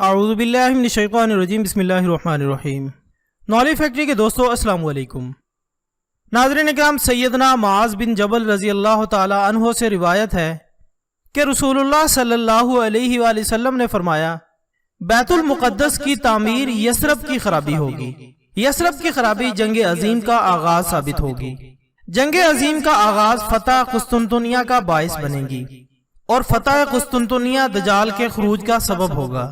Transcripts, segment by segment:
अऊज़ु बिल्लाहि मिनश शैतानिर रजीम बिस्मिल्लाहिर्रहमानिर्रहीम। Knowledge factory के दोस्तों अस्सलाम वालेकुम। नाज़रीन इकराम, सैयदना मुआज़ बिन जबल रज़ी अल्लाह ताला अन्हो से रिवायत है कि रसूलुल्लाह सल्लल्लाहु अलैहि वसल्लम ने फरमाया, बैतुल मुक़द्दस की तामीर यसरब की खराबी होगी। यसरब की खराबी जंग अजीम का आगाज साबित होगी। जंग अजीम का आगाज फतह कुस्तुनतुनिया का बाइस बनेगी और फतह कुस्तुनतुनिया दजाल के खरूज का सबब होगा।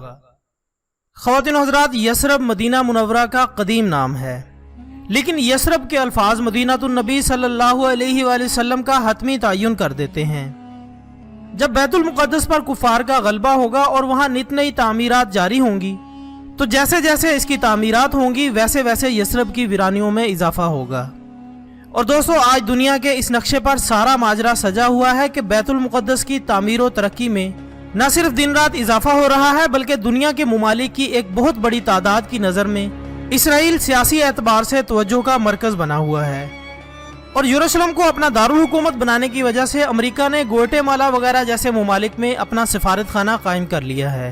ख़वातीन व हज़रात, यसरब मदीना मुनव्वरा का कदीम नाम है, लेकिन यसरब के अल्फाज मदीनातुन नबी सल्लल्लाहु अलैहि वसल्लम का हतमी तयन कर देते हैं। जब बैतुल मुक़द्दस पर कुफार का गलबा होगा और वहाँ नित नई तामीरात जारी होंगी, तो जैसे जैसे इसकी तामीरात होंगी वैसे वैसे यसरब की वीरानियों में इजाफा होगा। और दोस्तों, आज दुनिया के इस नक्शे पर सारा माजरा सजा हुआ है कि बैतुल मुक़द्दस की तामीर और तरक्की में न सिर्फ दिन रात इजाफा हो रहा है, बल्कि दुनिया के मुमालिक की एक बहुत बड़ी तादाद की नज़र में इसराइल सियासी एतबार से तवज्जो का मरकज़ बना हुआ है। और यरूशलेम को अपना दारुल हुकूमत बनाने की वजह से अमेरिका ने ग्वाटेमाला वगैरह जैसे मुमालिक में अपना सिफारत खाना कायम कर लिया है।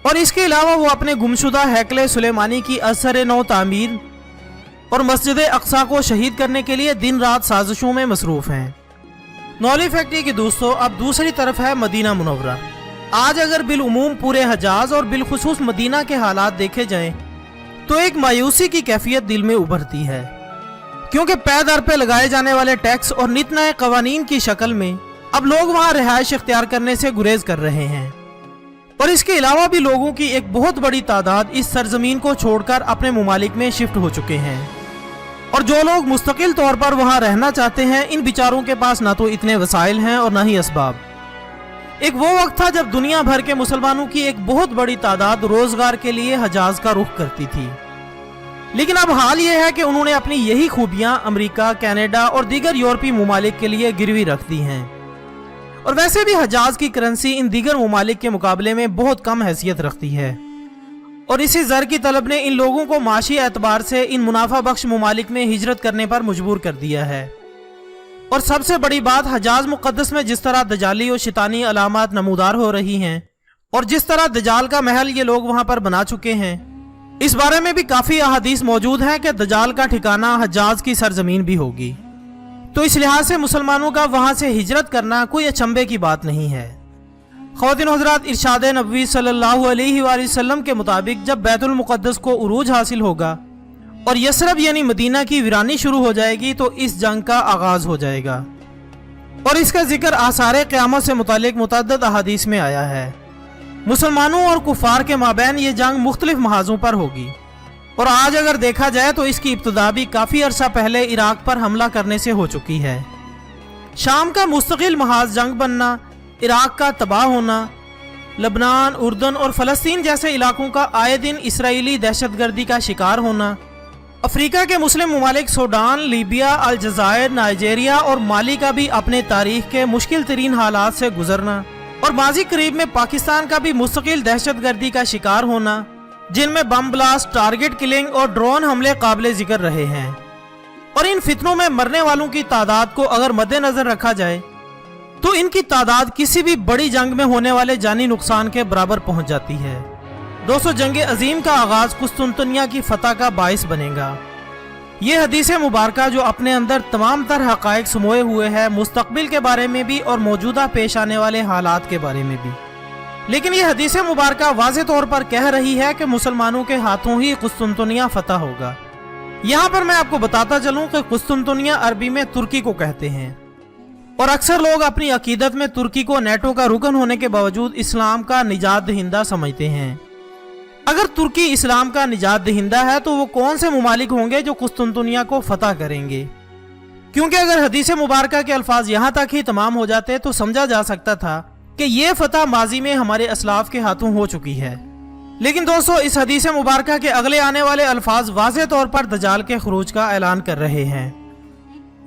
और इसके अलावा वो अपने गुमशुदा हैकले सुलेमानी की असर नौ तामीर और मस्जिद अक्सा को शहीद करने के लिए दिन रात साजिशों में मसरूफ़ हैं। नॉलेज फैक्ट्री के दोस्तों, अब दूसरी तरफ है मदीना मुनव्वरा। आज अगर बिलउमूम पूरे हजाज और बिलखुसूस मदीना के हालात देखे जाएं, तो एक मायूसी की कैफियत दिल में उभरती है, क्योंकि पै दर पे लगाए जाने वाले टैक्स और नित नए कवानीन की शक्ल में अब लोग वहाँ रिहाइश इख्तियार करने से गुरेज कर रहे हैं। और इसके अलावा भी लोगों की एक बहुत बड़ी तादाद इस सरजमीन को छोड़कर अपने मुमालिक में शिफ्ट हो चुके हैं। और जो लोग मुस्तकिल तौर पर वहाँ रहना चाहते हैं, इन बेचारों के पास ना तो इतने वसाइल हैं और ना ही असबाब। एक वो वक्त था जब दुनिया भर के मुसलमानों की एक बहुत बड़ी तादाद रोजगार के लिए हजाज का रुख करती थी, लेकिन अब हाल ये है कि उन्होंने अपनी यही खूबियां अमेरिका, कनाडा और दीगर यूरोपीय मुमालिक के लिए गिरवी रख दी हैं। और वैसे भी हजाज की करेंसी इन दीगर मुमालिक के मुकाबले में बहुत कम हैसियत रखती है, और इसी ज़र की तलब ने इन लोगों को माशी एतबार से इन मुनाफा बख्श मुमालिक में हिजरत करने पर मजबूर कर दिया है। और सबसे बड़ी बात, हजाज मुक़द्दस में जिस तरह दजाली और शैतानी अलामात नमूदार हो रही हैं और जिस तरह दजाल का महल ये लोग वहाँ पर बना चुके हैं, इस बारे में भी काफ़ी अहादीस मौजूद हैं कि दजाल का ठिकाना हजाज की सरजमीन भी होगी। तो इस लिहाज से मुसलमानों का वहाँ से हिजरत करना कोई अचंभे की बात नहीं है। ख़वातीन व हज़रात, इरशाद नबी सल्लल्लाहु अलैहि वसल्लम के मुताबिक जब बैतुल मुक़द्दस को उरूज हासिल होगा और यसरब यानी मदीना की वीरानी शुरू हो जाएगी, तो इस जंग का आगाज हो जाएगा। और इसका जिक्र आसारे क़यामत से मुतालिक मुतअद्दिद अहादीस में आया है। मुसलमानों और कुफार के माबैन ये जंग मुख्तलिफ महाजों पर होगी। और आज अगर देखा जाए तो इसकी इब्तिदा भी काफ़ी अरसा पहले इराक पर हमला करने से हो चुकी है। शाम का मुस्तकिल महाज जंग बनना, इराक का तबाह होना, लबनान, उर्दन और फ़लस्तीन जैसे इलाकों का आए दिन इसराइली दहशतगर्दी का शिकार होना, अफ्रीका के मुस्लिम ममालिक सूडान, लीबिया, अलजायर, नाइजीरिया और माली का भी अपने तारीख के मुश्किल तरीन हालात से गुजरना, और माजी करीब में पाकिस्तान का भी मुस्तकिल दहशतगर्दी का शिकार होना, जिनमें बम ब्लास्ट, टारगेट किलिंग और ड्रोन हमले काबिल जिक्र रहे हैं। और इन फितनों में मरने वालों की तादाद को अगर मद्देनजर रखा जाए, तो इनकी तादाद किसी भी बड़ी जंग में होने वाले जानी नुकसान के बराबर पहुंच जाती है। दोस्तों, जंग अजीम का आगाज कुस्तुनतुनिया की फतह का बाइस बनेगा। ये हदीस मुबारक जो अपने अंदर तमाम तर हक़ाइक़ समोए हुए है, मुस्तक़बिल के बारे में भी और मौजूदा पेश आने वाले हालात के बारे में भी। लेकिन ये हदीस मुबारक वाज़े तौर पर कह रही है कि मुसलमानों के हाथों ही कुस्तुनतुनिया फतह होगा। यहाँ पर मैं आपको बताता चलूँ कि कुस्तुनतुनिया अरबी में तुर्की को कहते हैं, और अक्सर लोग अपनी अकीदत में तुर्की को नेटो का रुकन होने के बावजूद इस्लाम का निजात दहिंदा समझते हैं। अगर तुर्की इस्लाम का निजात दहिंदा है, तो वो कौन से मुमालिक होंगे जो कुस्तुनतुनिया को फतह करेंगे? क्योंकि अगर हदीस मुबारक के अल्फाज यहाँ तक ही तमाम हो जाते तो समझा जा सकता था कि ये फतह माजी में हमारे असलाफ के हाथों हो चुकी है। लेकिन दोस्तों, इस हदीस मुबारक के अगले आने वाले अल्फाज वाज़े तौर पर दजाल के खरूज का ऐलान कर रहे हैं।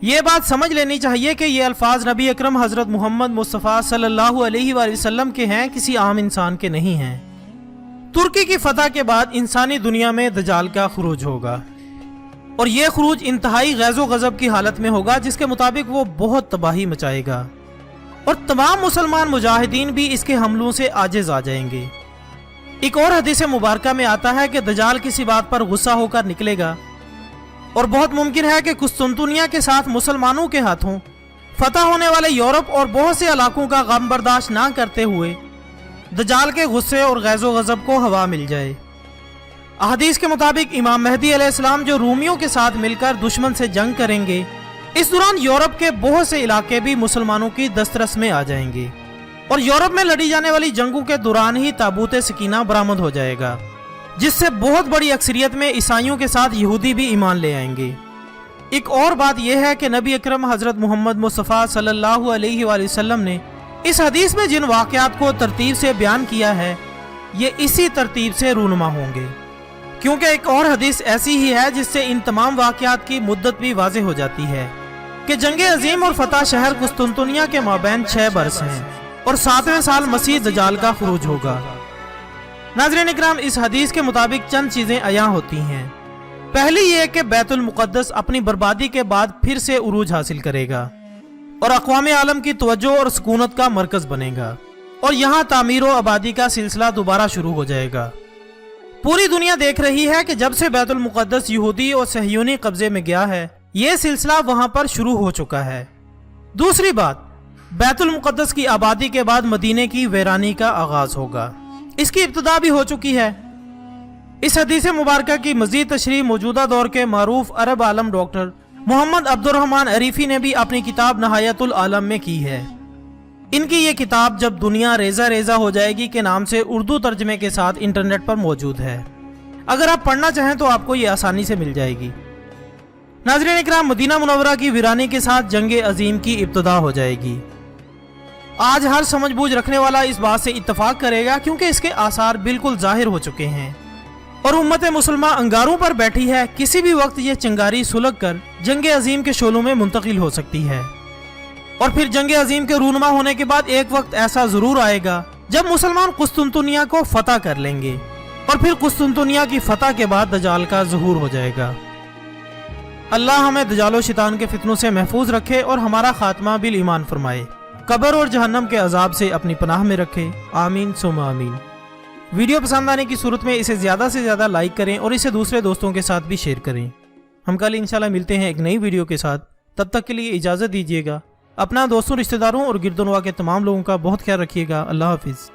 ये बात समझ लेनी चाहिए कि ये अल्फाज नबी अकरम हज़रत मोहम्मद मुस्तफ़ा सल्लल्लाहु अलैहि वसल्लम के हैं, किसी आम इंसान के नहीं हैं। तुर्की की फतह के बाद इंसानी दुनिया में दजाल का खरूज होगा, और ये खरूज इंतहाई गैज़ो गज़ब की हालत में होगा, जिसके मुताबिक वो बहुत तबाही मचाएगा और तमाम मुसलमान मुजाहिदीन भी इसके हमलों से आजिज आ जाएंगे। एक और हदीस मुबारका में आता है कि दजाल किसी बात पर गुस्सा होकर निकलेगा और बहुत मुमकिन है कि कुस्तुनतुनिया के साथ मुसलमानों के हाथों फतह होने वाले यूरोप और बहुत से इलाकों का गम बर्दाश्त ना करते हुए दजाल के गुस्से और गैज़ो गज़ब को हवा मिल जाए। अहदीस के मुताबिक इमाम मेहदी अलैहिस्सलाम जो रूमियों के साथ मिलकर दुश्मन से जंग करेंगे, इस दौरान यूरोप के बहुत से इलाके भी मुसलमानों की दस्तरस में आ जाएंगे और यूरोप में लड़ी जाने वाली जंगों के दौरान ही ताबूत सकीना बरामद हो जाएगा, जिससे बहुत बड़ी अक्सरियत में ईसाइयों के साथ यहूदी भी ईमान ले आएंगे। एक और बात यह है कि नबी अकरम हजरत मोहम्मद मुस्तफ़ा सल्लल्लाहु अलैहि वसल्लम ने इस हदीस में जिन वाक़यात को तरतीब से बयान किया है, ये इसी तरतीब से रूनुमा होंगे, क्योंकि एक और हदीस ऐसी ही है जिससे इन तमाम वाक़यात की मुद्दत भी वाज़ेह हो जाती है कि जंग अजीम और फतह शहर कुस्तुनतुनिया के माबैन 6 बरस हैं और 7वें साल मसीह दजाल का खुरूज होगा। नाज़रीन इकराम, इस हदीस के मुताबिक चंद चीज़ें अयां होती हैं। पहली ये कि बैतुल मुक़द्दस अपनी बर्बादी के बाद फिर से उरूज हासिल करेगा और अक़वाम आलम की तवज्जो और सुकूनत का मरकज़ बनेगा और यहाँ तामीर व आबादी का सिलसिला दोबारा शुरू हो जाएगा। पूरी दुनिया देख रही है कि जब से बैतुल मुक़द्दस यहूदी और सहयूनी कब्जे में गया है, ये सिलसिला वहाँ पर शुरू हो चुका है। दूसरी बात, बैतुल मुक़द्दस की आबादी के बाद मदीने की वीरानी का आगाज होगा, इसकी इब्तिदा भी हो चुकी है। इस हदीस मुबारका की मज़ीद तशरीह मौजूदा दौर के मारूफ अरब आलम डॉक्टर मोहम्मद अब्दुर्रहमान अरीफी ने भी अपनी किताब नहायतुल आलम में की है। इनकी ये किताब जब दुनिया रेजा रेजा हो जाएगी के नाम से उर्दू तर्जमे के साथ इंटरनेट पर मौजूद है। अगर आप पढ़ना चाहें तो आपको ये आसानी से मिल जाएगी। नाज़रीन इकराम, मदीना मुनव्वरा की वीरानी के साथ जंग अजीम की इब्तिदा हो जाएगी। आज हर समझबूझ रखने वाला इस बात से इत्तफाक करेगा क्योंकि इसके आसार बिल्कुल जाहिर हो चुके हैं और उम्मत मुसलमान अंगारों पर बैठी है। किसी भी वक्त ये चिंगारी सुलग कर जंग अजीम के शोलों में मुंतकिल हो सकती है और फिर जंग अजीम के रूनुमा होने के बाद एक वक्त ऐसा जरूर आएगा जब मुसलमान कुस्तुनतुनिया को फतह कर लेंगे और फिर कुस्तुनतुनिया की फतह के बाद दजाल का ज़हूर हो जाएगा। अल्लाह हमें दजालो शैतान के फितनों से महफूज रखे और हमारा खात्मा बिल ईमान फरमाए, कब्र और जहन्नम के अजाब से अपनी पनाह में रखे। आमीन सुम्मा आमीन। वीडियो पसंद आने की सूरत में इसे ज़्यादा से ज़्यादा लाइक करें और इसे दूसरे दोस्तों के साथ भी शेयर करें। हम कल इंशाल्लाह मिलते हैं एक नई वीडियो के साथ। तब तक के लिए इजाज़त दीजिएगा। अपना दोस्तों, रिश्तेदारों और गिरदोनवा के तमाम लोगों का बहुत ख्याल रखिएगा। अल्लाह हाफिज़।